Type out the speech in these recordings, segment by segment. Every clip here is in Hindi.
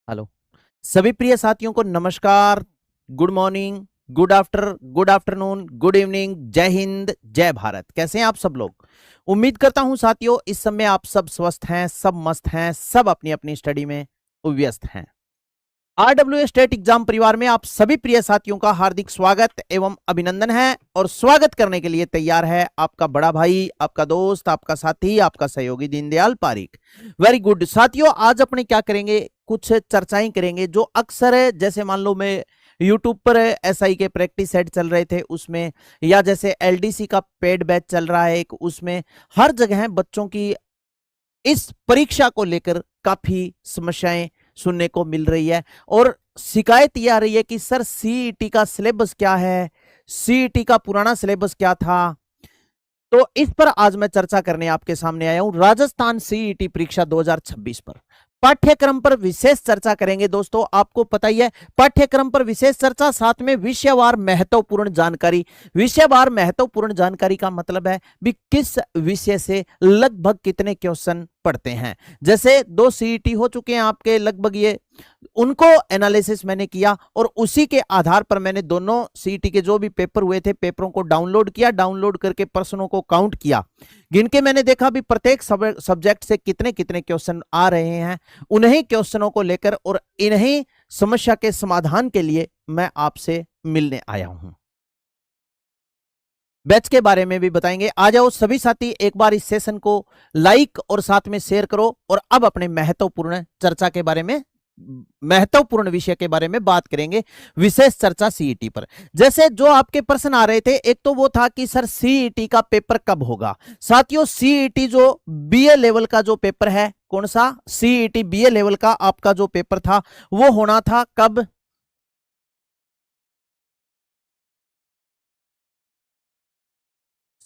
हेलो। सभी प्रिय साथियों को नमस्कार, good morning, good afternoon, good evening, जय हिंद, जय भारत। कैसे हैं आप सब लोग? उम्मीद करता हूं साथियों इस समय आप सब स्वस्थ हैं, सब मस्त हैं, सब अपनी अपनी स्टडी में व्यस्त हैं। आरडब्ल्यू स्टेट एग्जाम परिवार में आप सभी प्रिय साथियों का हार्दिक स्वागत एवं अभिनंदन है और स्वागत करने के लिए तैयार है आपका बड़ा भाई, आपका दोस्त, आपका साथी, आपका सहयोगी दीनदयाल पारीक। वेरी गुड साथियों, आज अपने क्या करेंगे, कुछ चर्चाएं करेंगे जो अक्सर है, जैसे मान लो मैं यूट्यूब पर एसआई के प्रैक्टिस सेट चल रहे थे उसमें, या जैसे एलडीसी का पेड बैच चल रहा है एक, उसमें हर जगह बच्चों की इस परीक्षा को लेकर काफी समस्याएं सुनने को मिल रही है और शिकायत यह आ रही है कि सर सीईटी का सिलेबस क्या है, सीईटी का पुराना सिलेबस क्या था। तो इस पर आज मैं चर्चा करने आपके सामने आया हूं, राजस्थान सीईटी परीक्षा 2026 पर पाठ्यक्रम पर विशेष चर्चा करेंगे। दोस्तों आपको पता ही है, पाठ्यक्रम पर विशेष चर्चा, साथ में विषयवार महत्वपूर्ण जानकारी। विषयवार महत्वपूर्ण जानकारी का मतलब है भी किस विषय से लगभग कितने क्वेश्चन पढ़ते हैं। जैसे 2 सीईटी हो चुके हैं आपके लगभग, ये उनको एनालिसिस मैंने किया और उसी के आधार पर मैंने दोनों सीईटी के जो भी पेपर हुए थे पेपरों को डाउनलोड किया, डाउनलोड करके प्रश्नों को काउंट किया, गिन के मैंने देखा भी प्रत्येक सब्जेक्ट से कितने कितने क्वेश्चन आ रहे हैं। उन्हीं क्वेश्चनों को लेकर और इन्हीं समस्या के समाधान के लिए मैं आपसे मिलने आया हूं। बैच के बारे में भी बताएंगे। आ जाओ सभी साथी, एक बार इस सेशन को लाइक और साथ में शेयर करो और अब अपने महत्वपूर्ण चर्चा के बारे में, महत्वपूर्ण विषय के बारे में बात करेंगे, विशेष चर्चा सीईटी पर। जैसे जो आपके प्रश्न आ रहे थे, एक तो वो था कि सर सीईटी का पेपर कब होगा। साथियों सीईटी जो बीए लेवल का जो पेपर है, कौन सा सीईटी बीए लेवल का आपका जो पेपर था वो होना था कब?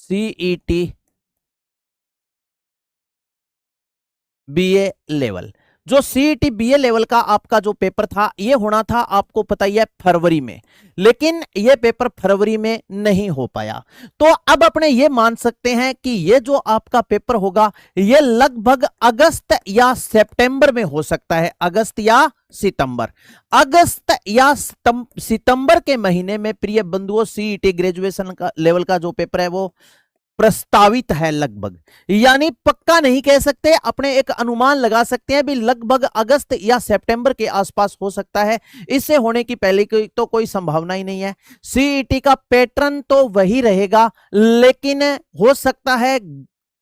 सीईटी बीए लेवल, जो सीईटी बीए लेवल का आपका जो पेपर था ये होना था, आपको पता ही है, फरवरी में। लेकिन ये पेपर फरवरी में नहीं हो पाया। तो अब अपने ये मान सकते हैं कि ये जो आपका पेपर होगा ये लगभग अगस्त या सितंबर में हो सकता है। अगस्त या सितंबर, अगस्त या सितंबर के महीने में प्रिय बंधुओं सीईटी ग्रेजुएशन का लेवल का जो पेपर है वो प्रस्तावित है लगभग, यानी पक्का नहीं कह सकते, अपने एक अनुमान लगा सकते हैं भी लगभग अगस्त या सितंबर के आसपास हो सकता है। इससे होने की पहले की तो कोई संभावना ही नहीं है। सीईटी का पैटर्न तो वही रहेगा, लेकिन हो सकता है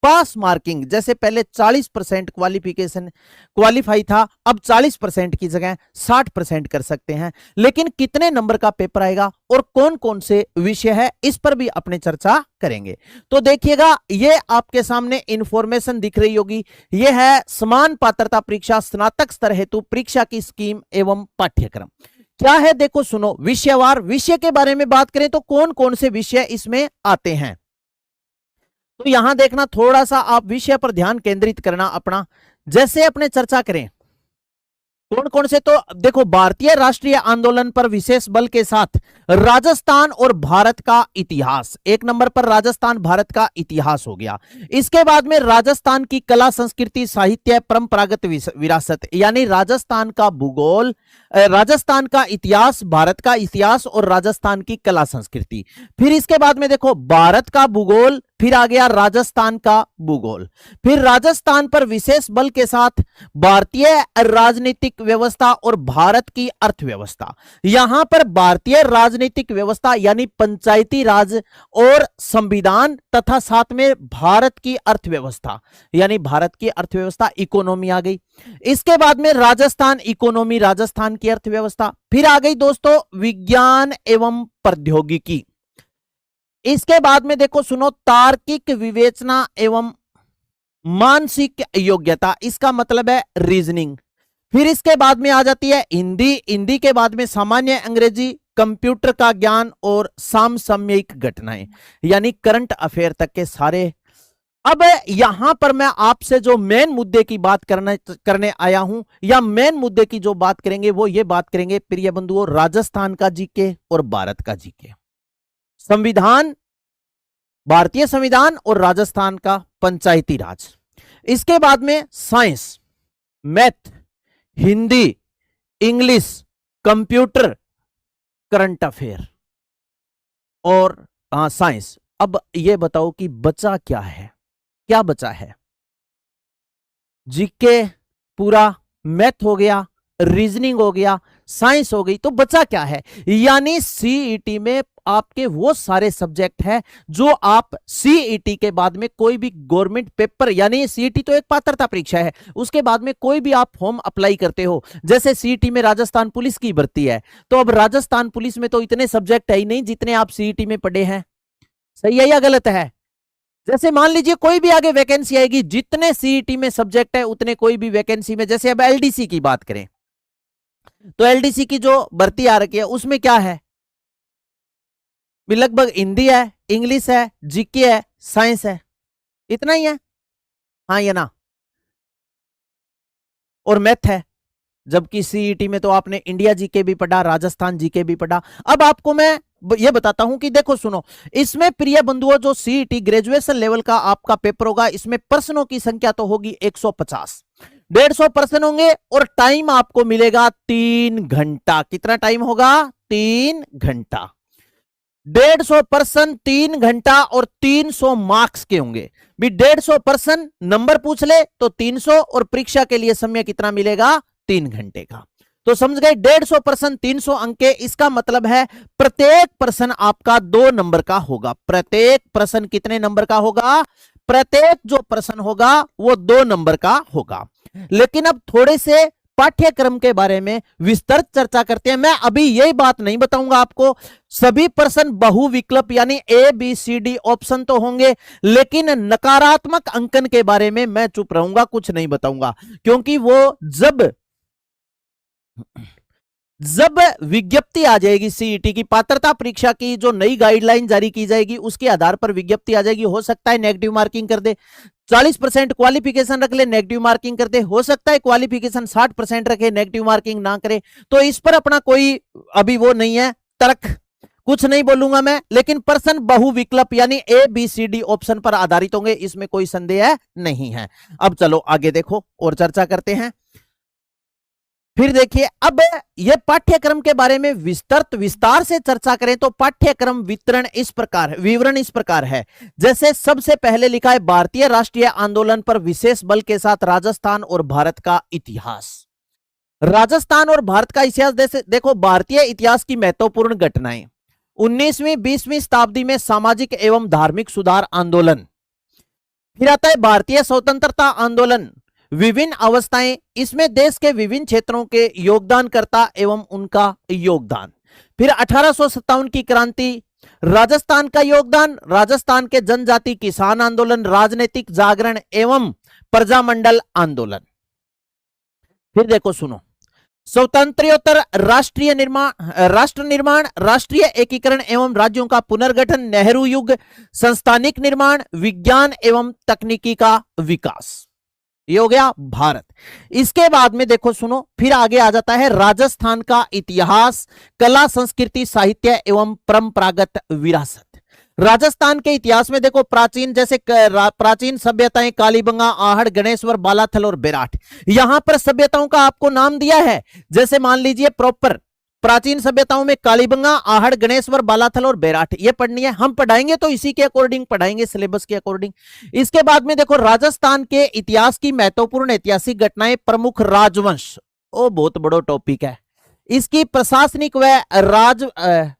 पास मार्किंग, जैसे पहले 40% क्वालिफिकेशन क्वालिफाई था, अब 40% की जगह 60% कर सकते हैं। लेकिन कितने नंबर का पेपर आएगा और कौन कौन से विषय है इस पर भी अपने चर्चा करेंगे। तो देखिएगा, ये आपके सामने इंफॉर्मेशन दिख रही होगी, ये है समान पात्रता परीक्षा स्नातक स्तर हेतु परीक्षा की स्कीम एवं पाठ्यक्रम। क्या है देखो सुनो, विषयवार, विषय के बारे में बात करें तो कौन कौन से विषय इसमें आते हैं। तो यहां देखना, थोड़ा सा आप विषय पर ध्यान केंद्रित करना अपना। जैसे अपने चर्चा करें कौन कौन से, तो देखो, भारतीय राष्ट्रीय आंदोलन पर विशेष बल के साथ राजस्थान और भारत का इतिहास, एक नंबर पर राजस्थान भारत का इतिहास हो गया। इसके बाद में राजस्थान की कला संस्कृति साहित्य परंपरागत विरासत, यानी राजस्थान का भूगोल, राजस्थान का इतिहास, भारत का इतिहास और राजस्थान की कला संस्कृति। फिर इसके बाद में देखो भारत का भूगोल, फिर आ गया राजस्थान का भूगोल, फिर राजस्थान पर विशेष बल के साथ भारतीय राजनीतिक व्यवस्था और भारत की अर्थव्यवस्था। यहां पर भारतीय राजनीतिक व्यवस्था यानी पंचायती राज और संविधान, तथा साथ में भारत की अर्थव्यवस्था, यानी भारत की अर्थव्यवस्था इकोनॉमी आ गई। इसके बाद में राजस्थान इकोनॉमी, राजस्थान की अर्थव्यवस्था। फिर आ गई दोस्तों विज्ञान एवं प्रौद्योगिकी। इसके बाद में देखो सुनो, तार्किक विवेचना एवं मानसिक योग्यता, इसका मतलब है रीजनिंग। फिर इसके बाद में आ जाती है हिंदी, हिंदी के बाद में सामान्य अंग्रेजी, कंप्यूटर का ज्ञान और समसामयिक घटनाएं, यानी करंट अफेयर तक के सारे। अब यहां पर मैं आपसे जो मेन मुद्दे की बात करने आया हूं, या मेन मुद्दे की जो बात करेंगे वो ये बात करेंगे प्रिय बंधुओं, राजस्थान का जीके और भारत का जीके, संविधान, भारतीय संविधान और राजस्थान का पंचायती राज। इसके बाद में science, math, Hindi, English, computer, current affair और साइंस। अब ये बताओ कि बचा क्या है, क्या बचा है? जीके पूरा, मैथ हो गया, रीजनिंग हो गया, साइंस हो गई, तो बचा क्या है? यानी सीईटी में आपके वो सारे सब्जेक्ट हैं जो आप सीईटी के बाद में कोई भी गवर्नमेंट पेपर, यानी सीईटी तो एक पात्रता परीक्षा है, उसके बाद में कोई भी आप फॉर्म अप्लाई करते हो, जैसे सीईटी में राजस्थान पुलिस की भर्ती है, तो अब राजस्थान पुलिस में तो इतने सब्जेक्ट है ही नहीं जितने आप सीईटी में पढ़े हैं। सही है या गलत है? जैसे मान लीजिए कोई भी आगे वैकेंसी आएगी, जितने सीईटी में सब्जेक्ट है उतने कोई भी वैकेंसी में, जैसे अब एलडीसी की बात करें तो एलडीसी की जो भर्ती आ रखी है उसमें क्या है? भी लगभग हिंदी है, इंग्लिश है, जीके है, साइंस है, इतना ही है। हाँ या ना? और मैथ है। जबकि सीईटी में तो आपने इंडिया जीके भी पढ़ा, राजस्थान जीके भी पढ़ा। अब आपको मैं ये बताता हूं कि देखो सुनो, इसमें प्रिय बंधुओं जो सीईटी ग्रेजुएशन लेवल का आपका पेपर होगा, इसमें प्रश्नों की संख्या तो होगी 150, 150 प्रश्न होंगे और टाइम आपको मिलेगा 3 घंटा। कितना टाइम होगा? 3 घंटा। 150 प्रश्न 3 घंटा और 300 मार्क्स के होंगे भी। 150 प्रश्न नंबर पूछ ले तो 300 और परीक्षा के लिए समय कितना मिलेगा? 3 घंटे का। तो समझ गए, 150 प्रश्न 300 अंक के, इसका मतलब है प्रत्येक प्रश्न आपका 2 नंबर का होगा। प्रत्येक प्रश्न कितने नंबर का होगा? प्रत्येक जो प्रश्न होगा वो 2 नंबर का होगा। लेकिन अब थोड़े से पाठ्यक्रम के बारे में विस्तृत चर्चा करते हैं। मैं अभी यही बात नहीं बताऊंगा आपको, सभी प्रश्न बहुविकल्प यानी A B C D option तो होंगे, लेकिन नकारात्मक अंकन के बारे में मैं चुप रहूंगा, कुछ नहीं बताऊंगा, क्योंकि वो जब विज्ञप्ति आ जाएगी सीईटी की पात्रता परीक्षा की, जो नई गाइडलाइन जारी की जाएगी उसके आधार पर विज्ञप्ति आ जाएगी। हो सकता है नेगेटिव मार्किंग कर दे, 40% क्वालिफिकेशन रख ले, नेगेटिव मार्किंग कर दे। हो सकता है क्वालिफिकेशन 60% रखे, नेगेटिव मार्किंग ना करे। तो इस पर अपना कोई अभी वो नहीं है तर्क, कुछ नहीं बोलूंगा मैं। लेकिन प्रश्न बहुविकल्प यानी A B C D option पर आधारित होंगे, इसमें कोई संदेह नहीं है। अब चलो आगे देखो और चर्चा करते हैं। फिर देखिए, अब यह पाठ्यक्रम के बारे में विस्तार से चर्चा करें तो पाठ्यक्रम विवरण इस प्रकार है। जैसे सबसे पहले लिखा है भारतीय राष्ट्रीय आंदोलन पर विशेष बल के साथ राजस्थान और भारत का इतिहास। राजस्थान और भारत का इतिहास देखो, भारतीय इतिहास की महत्वपूर्ण घटनाएं, 19वीं 20वीं शताब्दी में सामाजिक एवं धार्मिक सुधार आंदोलन। फिर आता है भारतीय स्वतंत्रता आंदोलन, विभिन्न अवस्थाएं, इसमें देश के विभिन्न क्षेत्रों के योगदानकर्ता एवं उनका योगदान। फिर 1857 की क्रांति, राजस्थान का योगदान, राजस्थान के जनजाति किसान आंदोलन, राजनीतिक जागरण एवं प्रजामंडल आंदोलन। फिर देखो सुनो, स्वतंत्रोत्तर राष्ट्र निर्माण, राष्ट्रीय एकीकरण एवं राज्यों का पुनर्गठन, नेहरू युग, संस्थानिक निर्माण, विज्ञान एवं तकनीकी का विकास। ये हो गया भारत। इसके बाद में देखो सुनो, फिर आगे आ जाता है राजस्थान का इतिहास, कला संस्कृति साहित्य एवं परंपरागत विरासत। राजस्थान के इतिहास में देखो प्राचीन सभ्यताएं कालीबंगा, आहड़, गणेश्वर, बालाथल और बेराट। यहां पर सभ्यताओं का आपको नाम दिया है। जैसे मान लीजिए प्रॉपर प्राचीन सभ्यताओं में कालीबंगा, आहड़, गणेश्वर, बालाथल और बेराट, ये पढ़नी है। हम पढ़ाएंगे तो इसी के अकॉर्डिंग पढ़ाएंगे, सिलेबस के अकॉर्डिंग। इसके बाद में देखो राजस्थान के इतिहास की महत्वपूर्ण ऐतिहासिक घटनाएं, प्रमुख राजवंश, ओ बहुत बड़ा टॉपिक है। इसकी प्रशासनिक व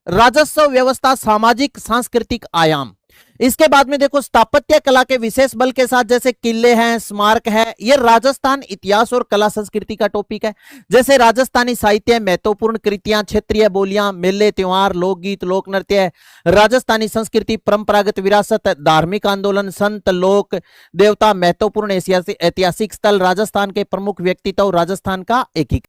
राजस्व व्यवस्था, सामाजिक सांस्कृतिक आयाम। इसके बाद में देखो स्थापत्य कला के विशेष बल के साथ, जैसे किले हैं, स्मारक है, ये राजस्थान इतिहास और कला संस्कृति का टॉपिक है। जैसे राजस्थानी साहित्य, महत्वपूर्ण कृतियां, क्षेत्रीय बोलियां, मेले त्योहार, लोकगीत, लोक नृत्य, राजस्थानी संस्कृति, परंपरागत विरासत, धार्मिक आंदोलन, संत, लोक देवता, महत्वपूर्ण ऐतिहासिक स्थल, राजस्थान के प्रमुख व्यक्तित्व, राजस्थान का एकीकरण।